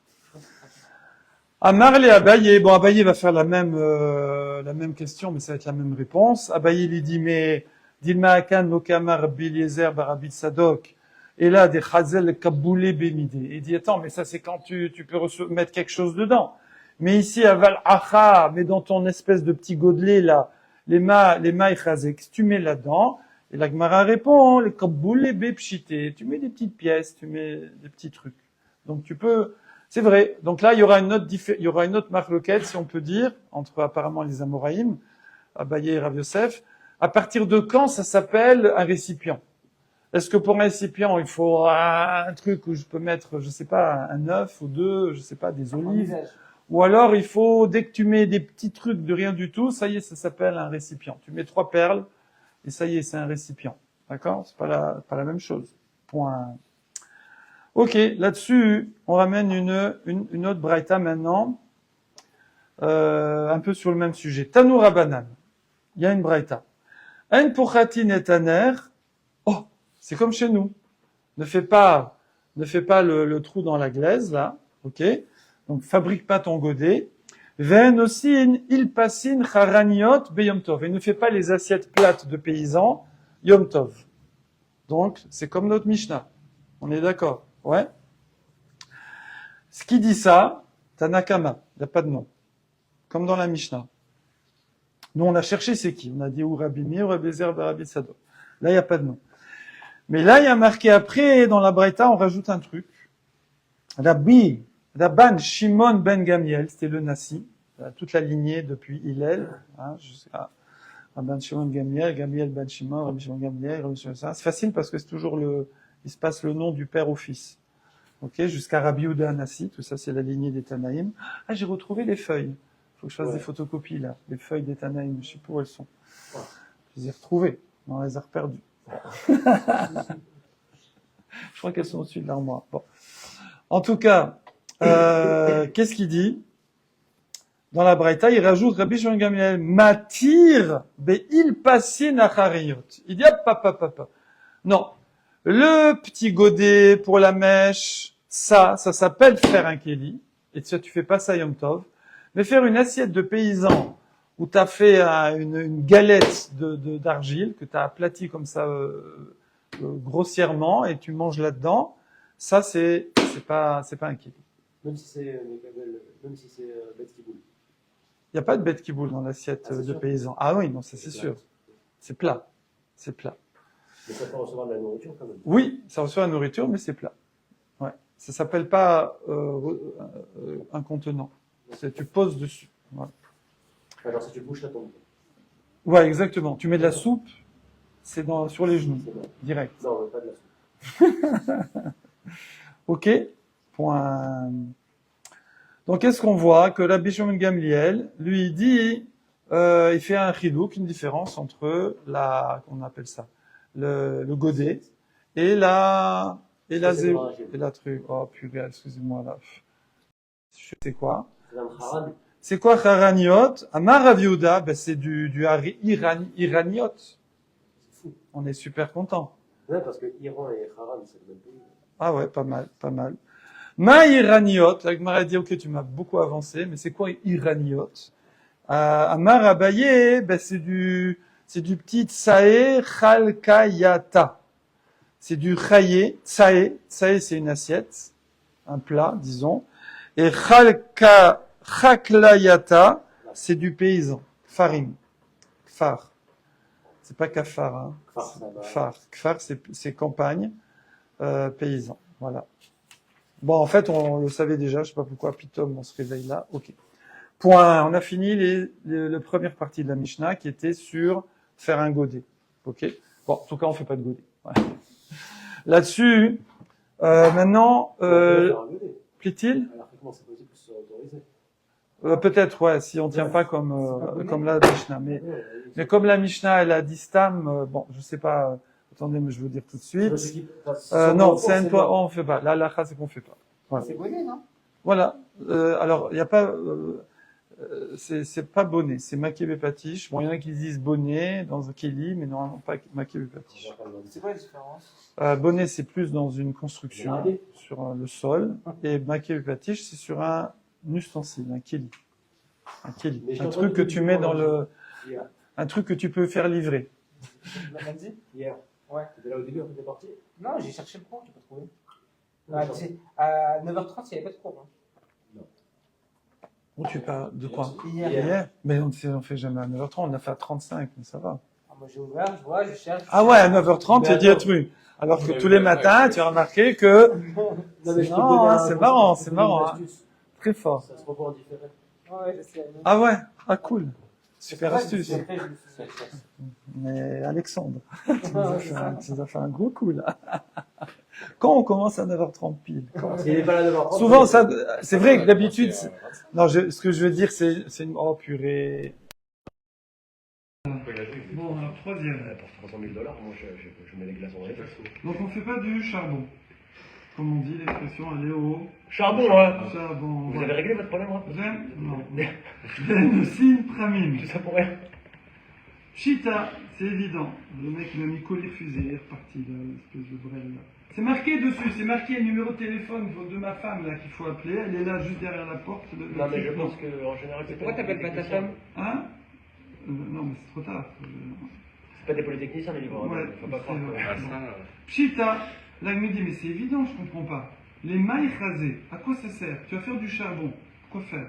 Amar et Abaye, bon, Abaye va faire la même question, mais ça va être la même réponse. Abaye lui dit, mais, Dilma Akan, Lokama, Rabbi Eliezer, Rabbi Tzadok, et là, des Chazel, Kaboulé, Bémidé. Il dit, attends, mais ça, c'est quand tu peux mettre quelque chose dedans. Mais ici, Aval Acha, mais dans ton espèce de petit godelet, là, les mailles Chazek, tu mets là-dedans, et la Gemara répond, les Kaboulé, Bepchité, tu mets des petites pièces, tu mets des petits trucs. Donc tu peux, c'est vrai. Donc là, il y aura une autre marloquette, si on peut dire, entre apparemment les Amoraïm, Abaye et Rav Yosef. À partir de quand ça s'appelle un récipient? Est-ce que pour un récipient, il faut un truc où je peux mettre, je sais pas, un œuf ou deux, je sais pas, des olives? Ou alors il faut, dès que tu mets des petits trucs de rien du tout, ça y est, ça s'appelle un récipient. Tu mets 3 perles, et ça y est, c'est un récipient. D'accord? C'est pas la même chose. Point. Ok, là-dessus, on ramène une autre braïta maintenant, un peu sur le même sujet. Tanour Rabanan. Il y a une braïta. En pochatin et taner. Oh, c'est comme chez nous. Ne fais pas le trou dans la glaise, là. Ok? Donc, fabrique pas ton godet. Ven aussi il passin charaniot be Yom Tov. Et ne fais pas les assiettes plates de paysans Yom Tov. Donc, c'est comme notre Mishnah. On est d'accord? Ouais? Ce qui dit ça, Tanakama, il n'y a pas de nom. Comme dans la Mishnah. Nous, on a cherché c'est qui? On a dit ou Rabbi Meir, ou Rabbi Eliezer, Rabbi Tzadok. Là, il n'y a pas de nom. Mais là, il y a marqué après, dans la Braïta, on rajoute un truc. Rabban Shimon ben Gamliel, c'était le Nassi, toute la lignée depuis Hillel, jusqu'à Rabban Shimon Gamliel, Gamliel ben Shimon, Rabbi Shimon Gamliel, Rabbi Shimon. C'est facile parce que c'est toujours il se passe le nom du père au fils. Ok, jusqu'à Rabbi Yehuda Nassi, tout ça c'est la lignée des Tanaïm. Ah, j'ai retrouvé les feuilles. Faut que je fasse des photocopies là, les feuilles des Tanaïm, je sais pas où elles sont. Je les ai retrouvées, mais on les a reperdues. Je crois qu'elles sont au-dessus de l'armoire. Bon. En tout cas, qu'est-ce qu'il dit? Dans la Braïta, il rajoute Rabbi Shimon Gamliel, Matir be'il passin achariyot. Il dit, papa. Non. Le petit godet pour la mèche, ça s'appelle faire un keli. Et ça, tu fais pas ça Yom Tov. Mais faire une assiette de paysan où tu as fait une galette d'argile, que tu as aplatie comme ça grossièrement, et tu manges là-dedans, ça, c'est pas un keli. Même si c'est bête qui boule. Il n'y a pas de bête qui boule dans l'assiette de paysan. Ah oui, non, ça c'est sûr. C'est plat. C'est plat. Mais ça peut recevoir de la nourriture quand même. Oui, ça reçoit la nourriture, mais c'est plat. Ouais. Ça s'appelle pas un contenant. Tu poses dessus. Voilà. Alors si tu bouges, ça tombe. Ouais, exactement. Tu mets de la soupe, c'est sur les genoux, C'est bon. direct. Non, pas de la soupe. Ok. Point. Donc, qu'est-ce qu'on voit? Que Rabbi Shimon Gamliel, lui, il dit, il fait un chidouk, une différence entre on appelle ça, le godet, et la truc. Oh, purée, excusez-moi, là. C'est quoi? C'est un haran. C'est quoi charaniot? Amar Rav Yehuda, ben c'est du iraniot. C'est fou. On est super content. Ouais, parce que Iran et Haran, c'est le même pays. Ah ouais, pas mal. Ma iraniot, la Gemara dit, ok, tu m'as beaucoup avancé, mais c'est quoi iraniot? Amar Abaye, ben c'est du petit tsae chalkayata. C'est du chaye, tsae c'est une assiette, un plat, disons, et chaklayata, c'est du paysan, farine, phare. C'est pas Kfar, hein. Kfar, ça va. Kfar, c'est campagne, paysan. Voilà. Bon, en fait, on le savait déjà, je sais pas pourquoi, Pitom, on se réveille là. Ok. Point. On a fini la première partie de la Mishnah qui était sur faire un godet. Ok. Bon, en tout cas, on fait pas de godet. Voilà. Là-dessus, maintenant, plaît-il? Alors, comment c'est possible que ce soit autorisé? Peut-être, ouais, si on tient pas comme la Mishnah. Mais comme la Mishnah, elle a dit stam, bon, je sais pas, attendez, mais je vais vous dire tout de suite. Non, c'est un toit, on fait pas. La halakha, c'est qu'on fait pas. Voilà. C'est bonnet, non? Voilà. Alors, il y a pas, c'est pas bonnet, c'est makébé patiche. Bon, il y en a qui disent bonnet dans un keli, mais normalement pas makébé patiche. C'est quoi la différence? Bonnet, c'est plus dans une construction, sur le sol, et makébé patiche, c'est sur un ustensile, un keli. Un keli. Un truc que tu mets dans un truc que tu peux faire livrer. Lundi? Hier. Ouais. T'étais là au début, on était parti. Non, j'ai cherché le cours, j'ai pas trouvé. Ouais, À 9h30, il n'y avait pas de cours. Hein. Où tu parles de quoi? Hier. Mais on fait jamais à 9h30, on l'a fait à 35, mais ça va. Ah, moi j'ai ouvert, je vois, je cherche. Ah ouais, à 9h30, tu as dit un truc. Alors que tous les matins, tu as remarqué que... Non, c'est marrant, c'est marrant. Hein. Très fort. Ça se revoit en différé. Ouais, je sais. Ah ouais? Ah cool. Super Ouais, astuce. après, je me suis dit, Mais Alexandre, ouais, tu nous as fait un gros coup là. Quand on commence à 9h30 pile? Il est pas là devant. Souvent, ça, c'est vrai que d'habitude, non, ce que je veux dire, c'est une, oh purée. Bon, alors, troisième. Pour 300 000 $, moi je mets les glaçons dans les fesses. Donc on fait pas du charbon. Comme on dit, l'expression, elle est au Charbon, hein. charbon. Vous avez réglé votre problème, hein? J'aime? Non. J'aime aussi pramim. Tout ça pour rien. Chita, c'est évident. Le mec, il m'a mis colis refusé, il est reparti, là, l'espèce de brêle, là. C'est marqué dessus, c'est marqué le numéro de téléphone de ma femme, là, qu'il faut appeler. Elle est là, juste derrière la porte. Non, mais je pense qu'en général, c'est Pourquoi t'appelles pas ta femme? Hein? Non, mais c'est trop tard. C'est pas des polytechniciens, les livres. Ouais, Faut pas croire c'est que. vrai. Pshita, là il me dit, mais c'est évident, je comprends pas. Les mailles rasées, à quoi ça sert? Tu vas faire du charbon, quoi faire?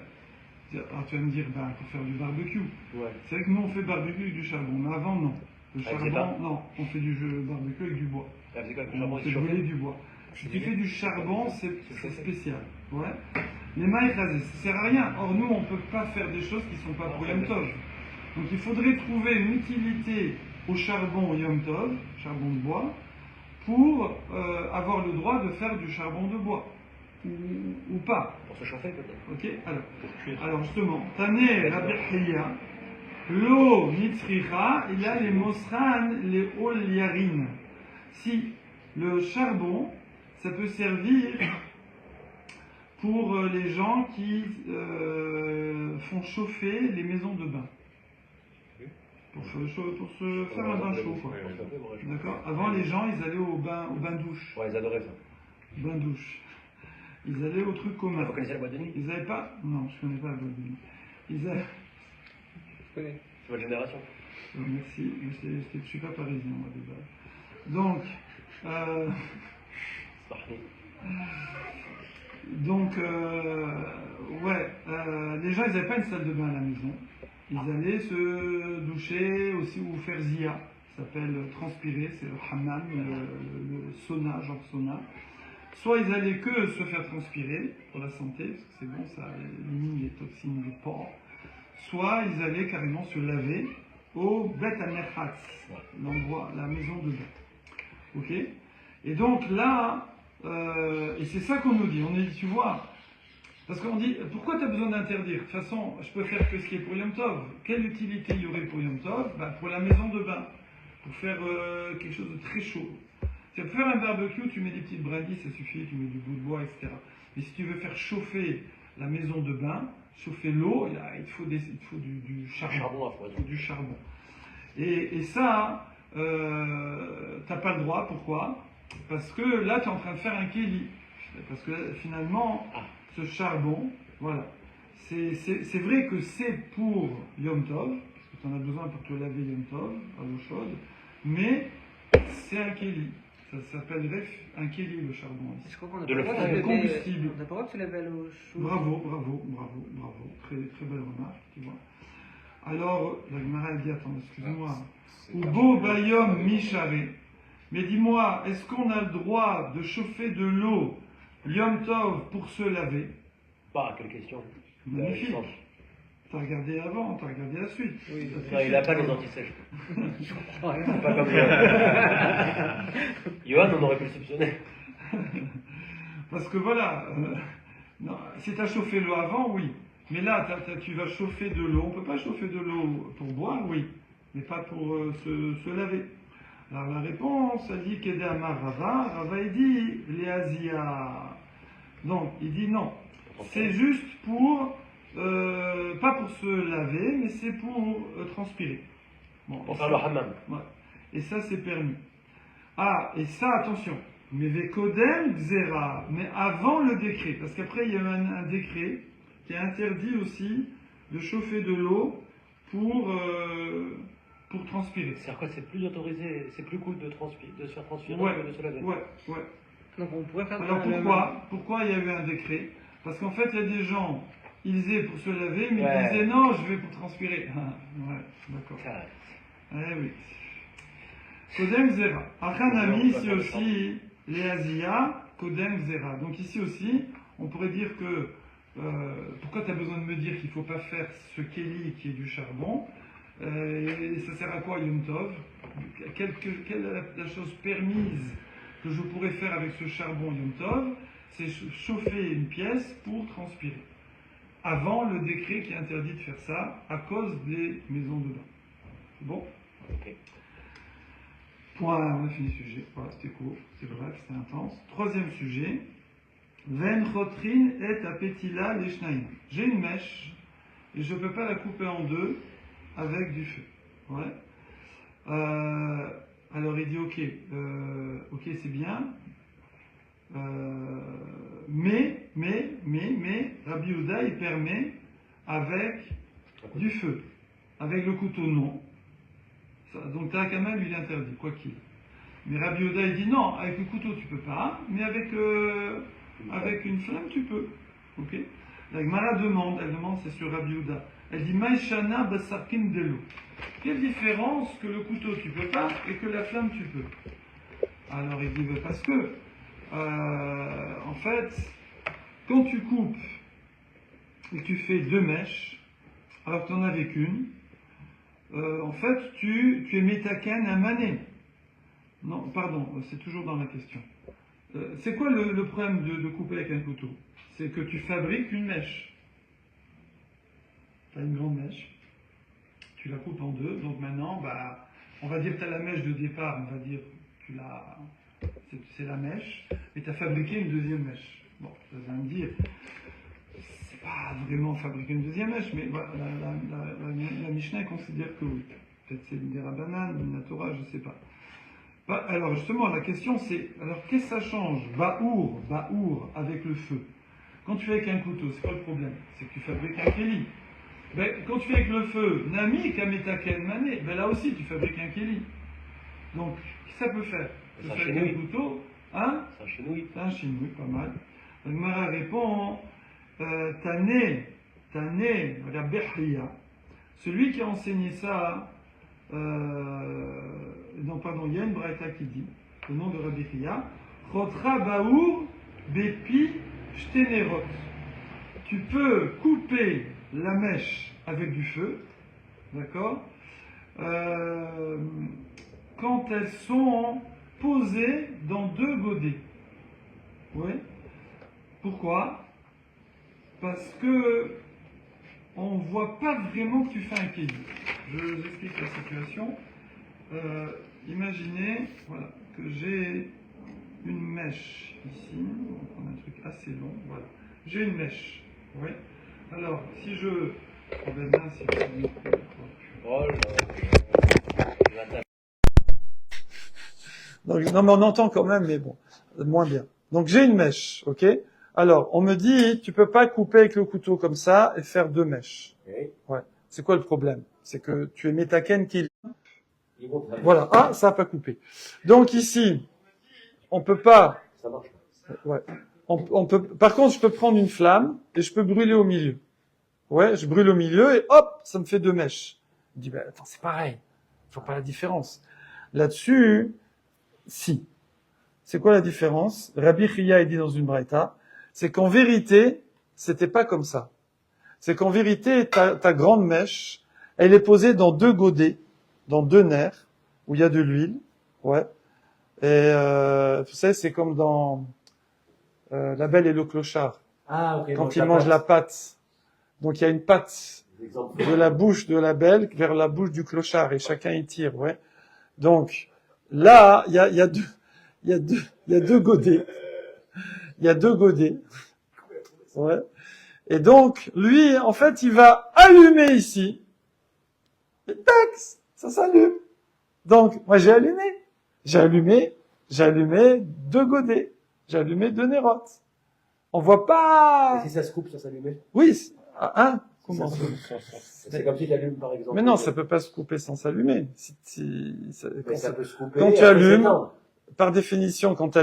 Alors tu vas me dire, ben, pour faire du barbecue. Ouais. C'est vrai que nous on fait barbecue avec du charbon, mais avant non. Le Avec charbon, non, on fait du barbecue avec du bois. Ah, c'est quoi, le On charbon, fait c'est chauffé? brûler du bois. Si tu fais du charbon, c'est spécial. Ouais. Les mailles rasées, ça sert à rien. Or nous on peut pas faire des choses qui sont pas pour Yom Tov. Donc il faudrait trouver une utilité au charbon Yom Tov, charbon de bois, pour avoir le droit de faire du charbon de bois. Ou pas. Pour se chauffer, peut-être. Ok. Alors justement, Tané Rabbi Hiya, l'eau nitzricha, il a les mosran, les oliarines. Si le charbon, ça peut servir pour les gens qui font chauffer les maisons de bain. Pour se faire un bain chaud, quoi. D'accord. Avant, les gens, ils allaient au bain douche. Ouais, ils adoraient ça. Bain douche. Ils allaient au truc commun. Vous connaissez la boîte de nuit? Ils n'avaient pas. Non, je connais pas la boîte de nuit. Ils avaient. Je connais. C'est votre génération. Merci. Je ne suis pas parisien, moi, de base. Donc. Les gens, ils n'avaient pas une salle de bain à la maison. Ils allaient se doucher aussi ou faire zia. Ça s'appelle transpirer, c'est le hammam, le sauna, genre sauna. Soit ils allaient que se faire transpirer pour la santé, parce que c'est bon, ça élimine les toxines du porc. Soit ils allaient carrément se laver au Bet Amerhatz, l'endroit, la maison de bain. Ok? Et donc là, et c'est ça qu'on nous dit. On dit, tu vois, parce qu'on dit, pourquoi tu as besoin d'interdire? De toute façon, je peux faire que ce qui est pour Yom Tov. Quelle utilité il y aurait pour Yom Tov? Ben, pour la maison de bain, pour faire quelque chose de très chaud. Si tu veux faire un barbecue, tu mets des petites brindilles, ça suffit, tu mets du bout de bois, etc. Mais si tu veux faire chauffer la maison de bain, chauffer l'eau, il te faut du charbon. Il faut du charbon. Et ça, t'as pas le droit. Pourquoi? Parce que là, tu es en train de faire un kéli. Parce que finalement, ce charbon, voilà. C'est vrai que c'est pour Yom Tov, parce que tu en as besoin pour te laver Yom Tov, à l'eau chaude, mais c'est un kéli. Ça s'appellerait un kéli, le charbon. Je crois qu'on a De le pas faire. le Combustible. On n'a pas le droit de se laver à l'eau chaude. Bravo. Très belle remarque, tu vois. Alors, la Gemara dit, attends, excuse-moi. Ou beau bayom micharé. Mais dis-moi, est-ce qu'on a le droit de chauffer de l'eau Yom Tov pour se laver? Bah, quelle question. Magnifique. T'as regardé avant, t'as regardé la suite. Oui, Non, il n'a pas les antisèches. C'est pas comme Johan. Johan, on aurait pu le soupçonner. Parce que voilà, non, si tu as chauffé l'eau avant, oui. Mais là, tu vas chauffer de l'eau. On ne peut pas chauffer de l'eau pour boire, oui. Mais pas pour se laver. Alors la réponse, elle dit qu'Ede Amar Rava. Rava, il dit Léazia. Donc, il dit non. C'est juste pour, pas pour se laver, mais c'est pour transpirer. Bon, Pour faire le hammam. ouais. Et ça, c'est permis. Ah, et ça, attention. Mais Vekodem Xera, mais avant le décret, parce qu'après il y a eu un décret qui a interdit aussi de chauffer de l'eau pour transpirer. C'est quoi? C'est plus autorisé, c'est plus cool de se faire transpirer Ouais, que de se laver. ouais. Donc on pourrait faire Alors le- pourquoi il y a eu un décret? Parce qu'en fait il y a des gens, ils disaient pour se laver, mais Ouais. ils disaient non, je vais pour transpirer. Ah, ouais, d'accord. Ça, Eh oui. Kodem Zera. Achanami, ici aussi, Léazia, Kodem Zera. Donc ici aussi, on pourrait dire que, pourquoi tu as besoin de me dire qu'il ne faut pas faire ce kéli qui est du charbon? Et ça sert à quoi Yom Tov? Quelle est la chose permise que je pourrais faire avec ce charbon Yom Tov? C'est chauffer une pièce pour transpirer. Avant le décret qui interdit de faire ça à cause des maisons de bain. C'est bon? ok. Point, on a fini le sujet. Voilà, c'était court, c'était bref, c'était intense. Troisième sujet. Ven chotrin et apetila leshnaim. J'ai une mèche et je ne peux pas la couper en deux avec du feu. Ouais. Alors il dit ok, c'est bien. Mais, Rabbi Yehuda il permet avec du feu. Avec le couteau, non. Donc Tanakama lui il interdit, quoi qu'il. Mais Rabbi Yehuda il dit non, avec le couteau tu peux pas, mais avec une flamme tu peux. Ok. La Gemara demande, c'est sur Rabbi Yehuda. Elle dit Maïshana basarkin delo. Quelle différence que le couteau tu peux pas et que la flamme tu peux? Alors il dit parce que en fait quand tu coupes et que tu fais deux mèches alors que tu n'en avais qu'une, en fait, tu es métaken à mané. Non, pardon, c'est toujours dans la question. C'est quoi le problème de couper avec un couteau? C'est que tu fabriques une mèche. Tu as une grande mèche, tu la coupes en deux, donc maintenant, on va dire que tu as la mèche de départ, on va dire c'est la mèche, et tu as fabriqué une deuxième mèche. Bon, ça va me dire, c'est pas vraiment fabriquer une deuxième mèche, mais voilà, la Mishnah considère que oui. Peut-être c'est des Rabbanan, une Torah, je sais pas. Alors justement, la question c'est, alors qu'est-ce que ça change? Baour avec le feu. Quand tu fais avec un couteau, c'est quoi le problème? C'est que tu fabriques un kéli. Quand tu fais avec le feu, Nami Kametaken Mané, là aussi tu fabriques un kéli. Donc, qu'est-ce que ça peut faire? Tu Ça fais avec un couteau, hein? C'est un chenouille. C'est un chinouille, pas mal. La Gemara répond, Tané, regarde, Behriya. Celui qui a enseigné ça, non, pardon, il y a une braïta qui dit, au nom de Rabbi Chia, Chotra Baour Bepi Shtenerot. Tu peux couper la mèche avec du feu, d'accord, quand elles sont posées dans deux godets. Oui. Pourquoi? Parce que on ne voit pas vraiment que tu fais un kéli. Je vous explique la situation. Imaginez voilà, que j'ai une mèche ici. On va prendre un truc assez long. Voilà. J'ai une mèche. Oui. Alors, si je. On va bien si je... Oh là là. Donc, non, mais on entend quand même, mais bon, moins bien. Donc, j'ai une mèche, ok? Alors, on me dit, tu peux pas couper avec le couteau comme ça et faire deux mèches. Oui. Ouais. C'est quoi le problème? C'est que tu es métaken qui... Voilà. Ah, ça a pas coupé. Donc, ici, on peut pas... Ça marche. Ouais. On peut... Par contre, je peux prendre une flamme et je peux brûler au milieu. Ouais, je brûle au milieu et hop, ça me fait 2 mèches. Il dit, ben, attends, c'est pareil. Je vois pas la différence. Là-dessus, si. C'est quoi la différence? Rabbi Chia dit dans une braïta, c'est qu'en vérité, c'était pas comme ça. C'est qu'en vérité, ta grande mèche, elle est posée dans 2 godets, dans 2 nerfs, où il y a de l'huile, ouais. Et vous savez, c'est comme dans La Belle et le Clochard, Ah, ok. quand donc il mange la pâte. Donc il y a une pâte Exemple. de la bouche de la Belle vers la bouche du clochard, et chacun y tire, ouais. Donc là, il y a 2 godets. Il y a 2 godets. Ouais. Et donc, lui, en fait, il va allumer ici. Et tac, ça s'allume. Donc, moi, j'ai allumé 2 godets. J'ai allumé 2 nérotes. On voit Et pas... si ça se coupe, ça s'allume. Oui, hein? Comment Ça ça? C'est comme si tu allumes, par exemple. Mais non, ça peut pas se couper sans s'allumer. Mais ça peut se couper. quand tu et après allumes, s'éteindre. par définition, quand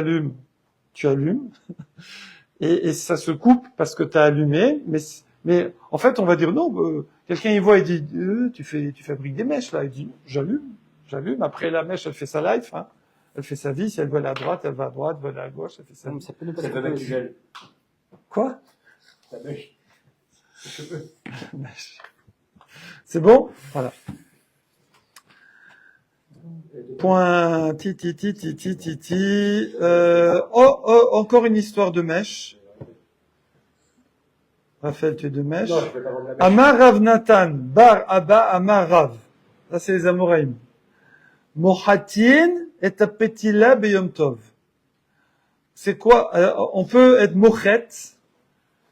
tu allumes, et ça se coupe parce que tu as allumé, mais en fait, on va dire non, quelqu'un y voit et dit, tu fabriques des mèches, là. Il dit, j'allume. Après, la mèche, elle fait sa life, hein. Elle fait sa vie. Si elle veut aller à droite, elle va à droite, elle veut aller à gauche, elle fait sa vie. Ça peut ne pas Ça se peut couper mettre du aussi. gel. Quoi? Ça mèche. Je peux. C'est bon? Voilà. Point, encore une histoire de mèche. Raphaël, tu es de mèche. Non, je vais pas vendre la mèche. Amar Rav Natan, Bar Abba Amar Rav. Ça, c'est les Amoraïm. Mohatin et Tapetila Beyom Tov. C'est quoi? On peut être mochet.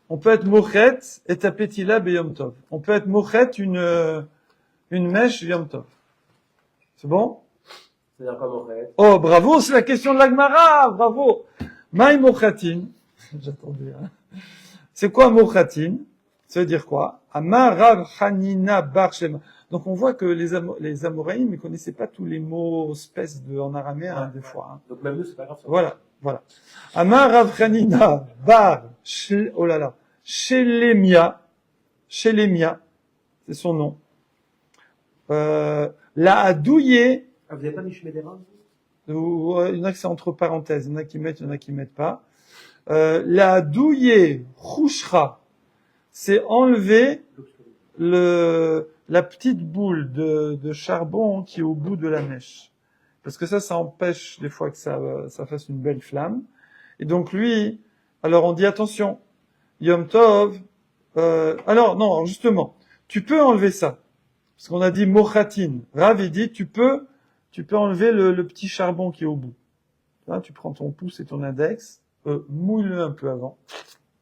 On peut être mochet et Tapetila Beyom Tov. On peut être mochet une mèche Yom Tov. C'est bon? C'est-à-dire comme on fait. Oh, bravo, c'est la question de l'Agmara, bravo. Maï mochatin. J'attendais, hein. C'est quoi mochatin? Ça veut dire quoi? Amar Rav Hanina Bar Shema. Donc on voit que les Amoraïm ne connaissaient pas tous les mots espèces en araméen, hein, des fois. Hein. Donc même nous, c'est pas grave. Ça. Voilà. Amar Rav Hanina Bar Shelemia, c'est son nom. La Adouye, Ah, vous n'avez pas mis Shmedera? il y en a que c'est entre parenthèses, il y en a qui mettent, il y en a qui mettent pas. La douillé chouchra, c'est enlever la petite boule de charbon qui est au bout de la mèche. Parce que ça empêche des fois que ça fasse une belle flamme. Et donc lui, alors on dit attention, Yom Tov, alors justement, tu peux enlever ça. Parce qu'on a dit mochatin. Rav, il dit, tu peux enlever le petit charbon qui est au bout. Là, tu prends ton pouce et ton index, mouille-le un peu avant,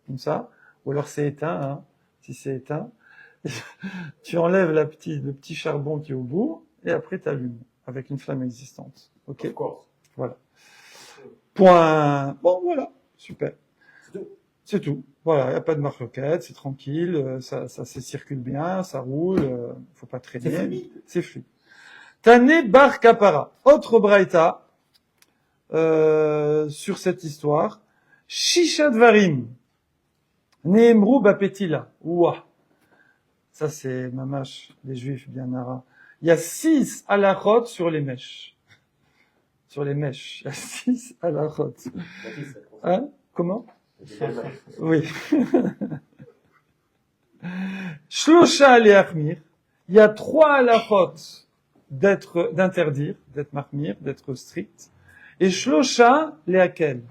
comme ça. Ou alors c'est éteint, hein. Si c'est éteint, tu enlèves le petit charbon qui est au bout, et après t'allumes avec une flamme existante. Ok? Of course. Voilà. Point. Bon, voilà. Super. C'est tout. C'est tout. Voilà, y a pas de marloquette, c'est tranquille, ça circule bien, ça roule, faut pas traîner. C'est fluide. C'est fluide. Tané bar kapara. Autre braïta, sur cette histoire. Shisha dvarim. Neemru bapetila. Ouah. Ça, c'est mamash, les juifs bien nara. Il y a 6 halachot sur les mèches. Sur les mèches. Il y a 6 halachot. Hein? Comment? Oui. Shlosha leachmir. Il y a 3 halachot d'interdire, d'être mahmir, d'être strict. Et shlosha leakel.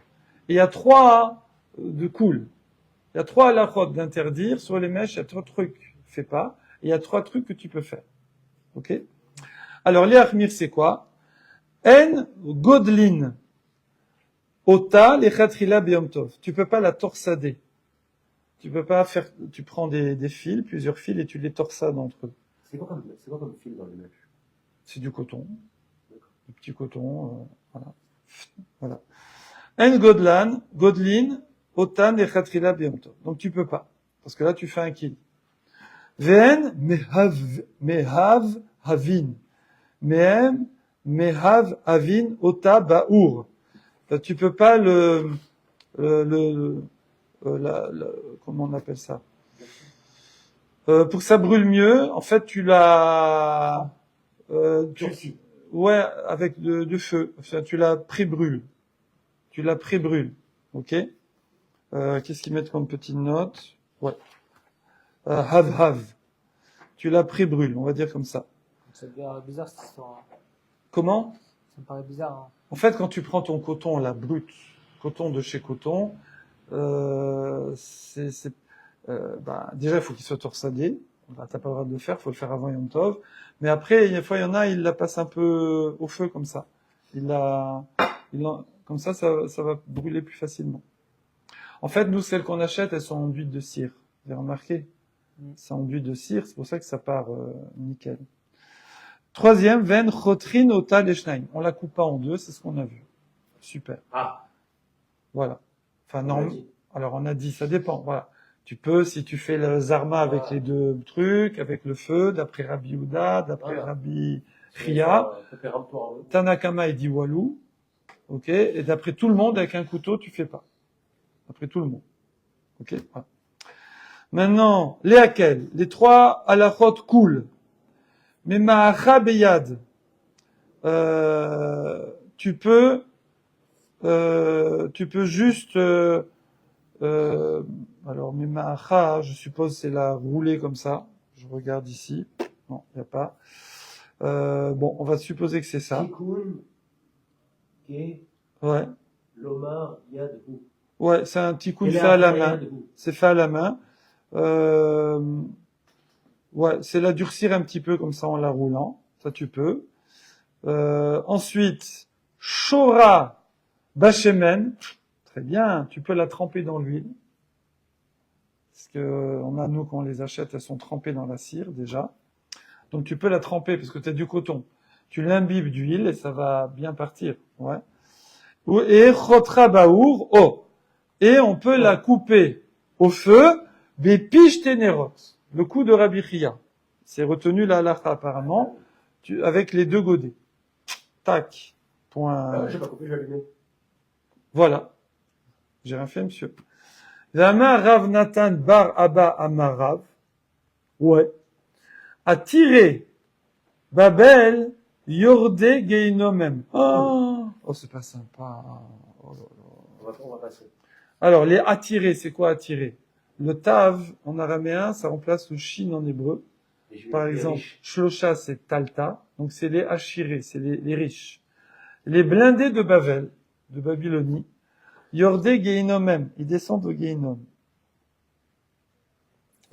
Il y a 3 de cool. Il y a 3 halachot d'interdire sur les mèches. Il y a 3 trucs. Fais pas. Et il y a 3 trucs que tu peux faire. Ok? Alors, leachmir, c'est quoi? En godlin. Ota lechatrila beyom tov. Tu peux pas la torsader. Tu peux pas faire, tu prends des fils, plusieurs fils, et tu les torsades entre eux. C'est quoi comme fil dans les mèches? C'est du coton. Du petit coton, voilà. En godlin, otan lechatrila beyom tov. Donc tu peux pas. Parce que là, tu fais un kill. Ve'en mehav havin. Mehav havin ota ba'ur. Tu peux pas comment on appelle ça? Pour que ça brûle mieux, en fait, tu la, Turci. ouais, avec du feu. Enfin, tu la pré-brûles. Tu la pré-brûles. Ok? Qu'est-ce qu'ils mettent comme petite note? Ouais. Have. Tu la pré-brûles, on va dire comme ça. Ça devient bizarre cette histoire. Comment? Ça me paraît bizarre. Hein. En fait, quand tu prends ton coton, la brute, coton de chez Coton, déjà, il faut qu'il soit torsadé. Bah, t'as pas le droit de le faire, faut le faire avant Yom Tov. Mais après, des fois, il y en a, ils la passent un peu au feu comme ça. Comme ça va brûler plus facilement. En fait, nous, celles qu'on achète, elles sont enduites de cire. Vous avez remarqué? C'est enduit de cire, c'est pour ça que ça part nickel. Troisième, veine chotrin ota leshnaim. On la coupe pas en deux, c'est ce qu'on a vu. Super. Ah. Voilà. Enfin, On non. l'a dit. Alors, on a dit, ça dépend. Voilà. Tu peux, si tu fais le zarma avec les deux trucs, avec le feu, d'après Rabbi Yehuda, d'après Voilà. Rabbi Chia, Tanakama il dit walou, ok, et d'après tout le monde, avec un couteau, tu fais pas. D'après tout le monde. Ok, voilà. Maintenant, les hakel, les trois halachot cool. Mais ma'acha beyad, tu peux juste, alors, mais ma'acha, je suppose c'est la rouler comme ça. Je regarde ici. Non, il n'y a pas. Bon, on va supposer que c'est ça. Tikkun, Ke, Ouais. Lomar, Yad, Hu. Ouais, c'est un tikkun Et fait à la après, main. Yad, Hu. C'est fait à la main. Ouais, c'est la durcir un petit peu comme ça en la roulant. Ça, tu peux. Ensuite, Shora Bachemen. Très bien. Tu peux la tremper dans l'huile. Parce que on a, nous, quand on les achète, elles sont trempées dans la cire, déjà. Donc, tu peux la tremper parce que tu as du coton. Tu l'imbibes d'huile et ça va bien partir. Ouais. Et Chotra Baour. Oh. Et on peut la couper au feu. Bepish Tenerot. Le coup de Rabbi Chia. C'est retenu la halakha, apparemment. Avec les deux godets. Tac. Point. J'ai pas compris, je vais allumer. Voilà. J'ai rien fait, monsieur. Zama Rav Nathan Bar Abba Amarav. Ouais. A tiré Babel Yordé Geinomem. Oh, c'est pas sympa. Oh là là. On va passer. Alors, les attirer, c'est quoi attirer? Le tav, en araméen, ça remplace le shin en hébreu. Par exemple, shlosha, c'est talta. Donc, c'est les achirés, c'est les riches. Les blindés de Babel, de Babylonie, Yordé Geinomem, ils descendent au Geinom.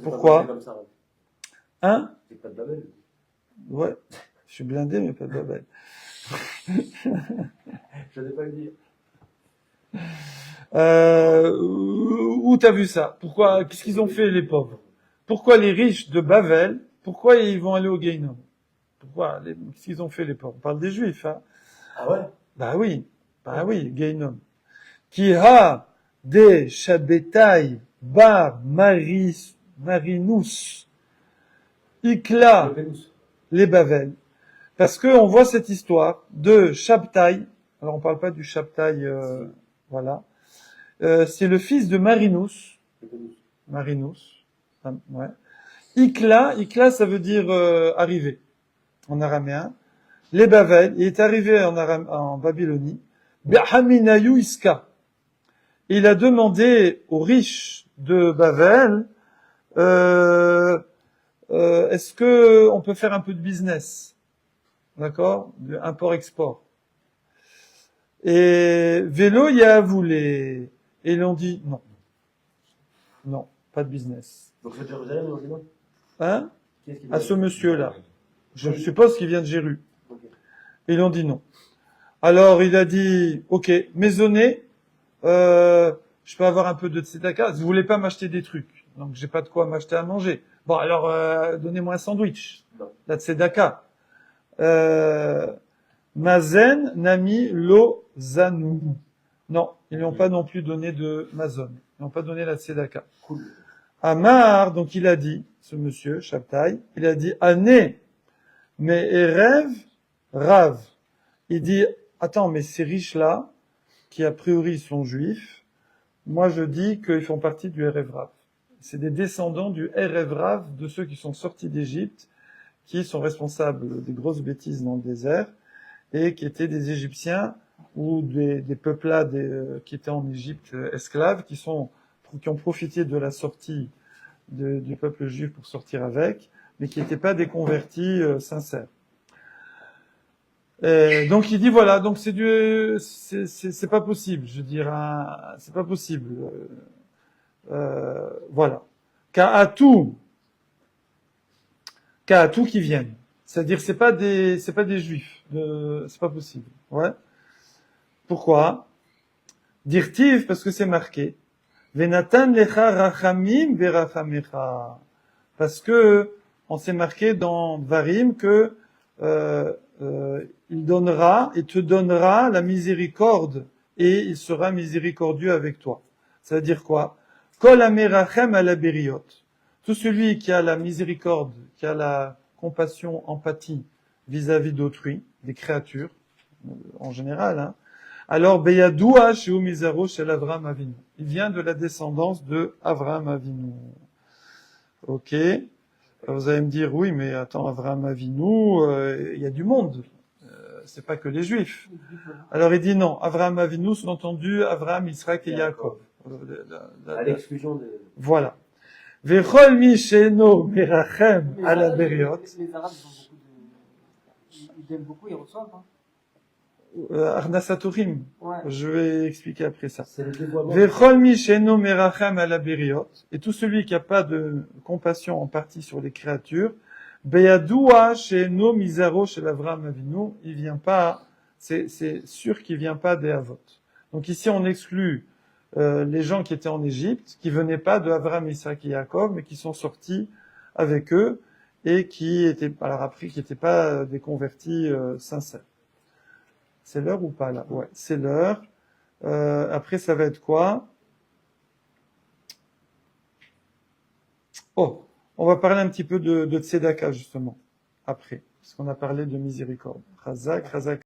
Pourquoi? Comme ça. Hein? C'est pas de Babel. Ouais. Je suis blindé, mais pas de Babel. Je n'ai pas le dire. Où t'as vu ça? Pourquoi? Qu'est-ce qu'ils ont fait, les pauvres? Pourquoi les riches de Babel, pourquoi ils vont aller au Geinom? Pourquoi? Qu'est-ce qu'ils ont fait, les pauvres? On parle des Juifs, hein? Ah ouais? Bah oui, Geinom. Qui a des Shabbetai ba marinus ikla Le Pénous. les Bavel. Parce que on voit cette histoire de Shabtai. Alors on parle pas du Shabtai, voilà. C'est le fils de Marinus. Le Pénous. Marinus. Ouais. Ikla, ça veut dire arriver en araméen. Les Bavel, il est arrivé en Babylonie. Behaminayu Iska. Et il a demandé aux riches de Bavel, est-ce que on peut faire un peu de business? D'accord? De import-export. Et Vélo, il y a voulu. Et ils ont dit non. Non, pas de business. Donc c'est Jérusalem, non, dis-moi. Hein? Qui est-ce qui À ce monsieur-là. Je suppose qu'il vient de Jéru. Ok. Et ils ont dit non. Alors il a dit, ok, maisonnée, je peux avoir un peu de tzedaka. Vous voulez pas m'acheter des trucs, donc j'ai pas de quoi m'acheter à manger. Bon alors donnez-moi un sandwich, Non. la tzedaka. Mazen nami lo zanu. Non, ils lui ont pas non plus donné de mazon. Ils n'ont pas donné la tzedaka. Cool. Amar, donc il a dit, ce monsieur, Shabtai, il a dit, Ané, mais Erev, Rav. Il dit, attends, mais ces riches-là, qui a priori sont juifs, moi je dis qu'ils font partie du Erev Rav. C'est des descendants du Erev Rav, de ceux qui sont sortis d'Égypte, qui sont responsables des grosses bêtises dans le désert, et qui étaient des Égyptiens ou des peuplades qui étaient en Égypte esclaves, qui ont profité de la sortie du peuple juif pour sortir avec, mais qui n'étaient pas des convertis sincères. Donc il dit voilà, donc c'est pas possible, je dirais, c'est pas possible. Voilà. Ka'atou qui viennent. C'est-à-dire c'est pas des juifs, c'est pas possible. Ouais. Pourquoi? Dirtiv, parce que c'est marqué. Venatan lecha rachamim verachamecha. Parce que on s'est marqué dans Varim que il donnera et te donnera la miséricorde et il sera miséricordieux avec toi. Ça veut dire quoi? Kol amerachem ala beriot. Tout celui qui a la miséricorde, qui a la compassion, empathie vis-à-vis d'autrui, des créatures, en général, hein. Alors, Beyadoua chez Mizaro chez Avraham Avinu. Il vient de la descendance de Avraham Avinu. Ok. Vous allez me dire, oui, mais attends, Avraham Avinu, il y a du monde. C'est pas que les Juifs. Alors, il dit non. Avraham Avinu, sous-entendu, Avraham, Israël et Yaakov. À l'exclusion de... Voilà. Vechol mi sheno merachem ala beriot. Les Arabes, ils aiment beaucoup, ils reçoivent. Hein. Arnasatorim. Ouais. Je vais expliquer après ça. C'est le dévoiement. Vechol mi sheno merachem ala beriot. Et tout celui qui n'a pas de compassion en partie sur les créatures, beyadoua sheno mizaro chez l'Avraham Avinu, il vient pas, c'est sûr qu'il vient pas des Avot. Donc ici on exclut les gens qui étaient en Égypte, qui venaient pas de Avraham, Isaac et Yaakov, mais qui sont sortis avec eux et qui étaient, alors après, qui n'étaient pas des convertis sincères. C'est l'heure ou pas là? Ouais, c'est l'heure. Après, ça va être quoi? Oh, on va parler un petit peu de Tzedaka justement après, parce qu'on a parlé de miséricorde. Razak.